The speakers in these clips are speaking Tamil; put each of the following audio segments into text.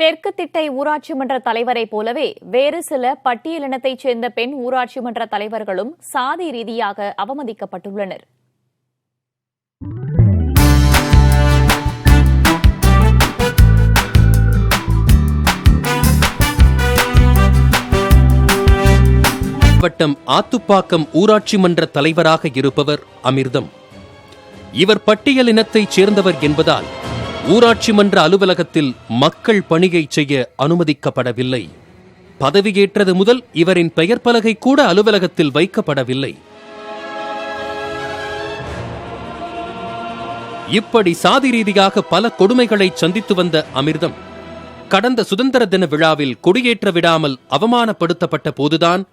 தெற்கு திட்டை ஊராட்சி மன்ற தலைவரைப் போலவே வேறு சில பட்டியலினத்தைச் சேர்ந்த பெண் ஊராட்சி மன்ற தலைவர்களும் சாதி ரீதியாக அவமதிக்கப்பட்டுள்ளனர். வட்டம் ஆத்துப்பாக்கம் ஊராட்சி மன்ற தலைவராக இருப்பவர் அமிர்தம். இவர் பட்டியலினத்தைச் சேர்ந்தவர் என்பதால் ஊராட்சி மன்ற அலுவலகத்தில் மக்கள் பணியை செய்ய அனுமதிக்கப்படவில்லை. பதவியேற்றது முதல் இவரின் பெயர் பலகை கூட அலுவலகத்தில் வைக்கப்படவில்லை. இப்படி சாதி ரீதியாக பல கொடுமைகளை சந்தித்து வந்த அமிர்தம் கடந்த சுதந்திர தின விழாவில் கொடியேற்ற விடாமல் அவமானப்படுத்தப்பட்ட போதுதான்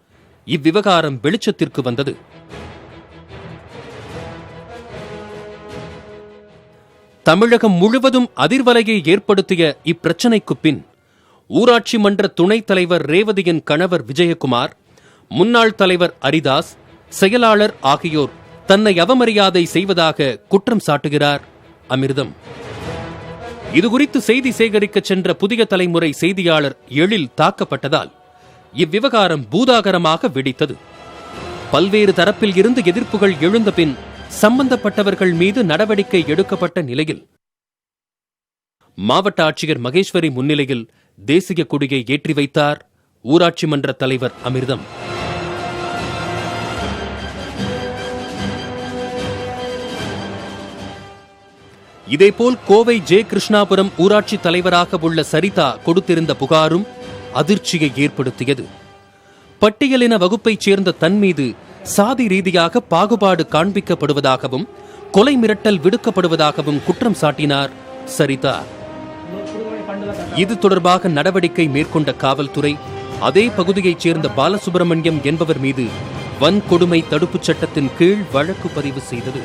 இவ்விவகாரம் வெளிச்சத்திற்கு வந்தது. தமிழகம் முழுவதும் அதிர்வலையை ஏற்படுத்திய இப்பிரச்சனைக்கு பின் ஊராட்சி மன்ற துணைத் தலைவர் ரேவதியின் கணவர் விஜயகுமார், முன்னாள் தலைவர் அரிதாஸ், செயலாளர் ஆகியோர் தன்னை அவமரியாதை செய்வதாக குற்றம் சாட்டுகிறார் அமிர்தம். இதுகுறித்து செய்தி சேகரிக்க சென்ற புதிய தலைமுறை செய்தியாளர் எழில் தாக்கப்பட்டதால் இவ்விவகாரம் பூதாகரமாக வெடித்தது. பல்வேறு தரப்பில் இருந்து எதிர்ப்புகள் எழுந்த பின் சம்பந்தப்பட்டவர்கள் மீது நடவடிக்கை எடுக்கப்பட்ட நிலையில் மாவட்ட ஆட்சியர் மகேஸ்வரி முன்னிலையில் தேசிய கொடியை ஏற்றி வைத்தார் ஊராட்சி மன்ற தலைவர் அமிர்தம். இதேபோல் கோவை ஜே கிருஷ்ணாபுரம் ஊராட்சி தலைவராக உள்ள சரிதா கொடுத்திருந்த புகாரும் அதிர்ச்சியை ஏற்படுத்தியது. பட்டியலின வகுப்பைச் சேர்ந்த தன் மீது சாதி ரீதியாக பாகுபாடு காண்பிக்கப்படுவதாகவும் கொலை மிரட்டல் விடுக்கப்படுவதாகவும் குற்றம் சாட்டினார் சரிதா. இது தொடர்பாக நடவடிக்கை மேற்கொண்ட காவல்துறை அதே பகுதியைச் சேர்ந்த பாலசுப்பிரமணியம் என்பவர் மீது வன்கொடுமை தடுப்புச் சட்டத்தின் கீழ் வழக்கு பதிவு செய்தது.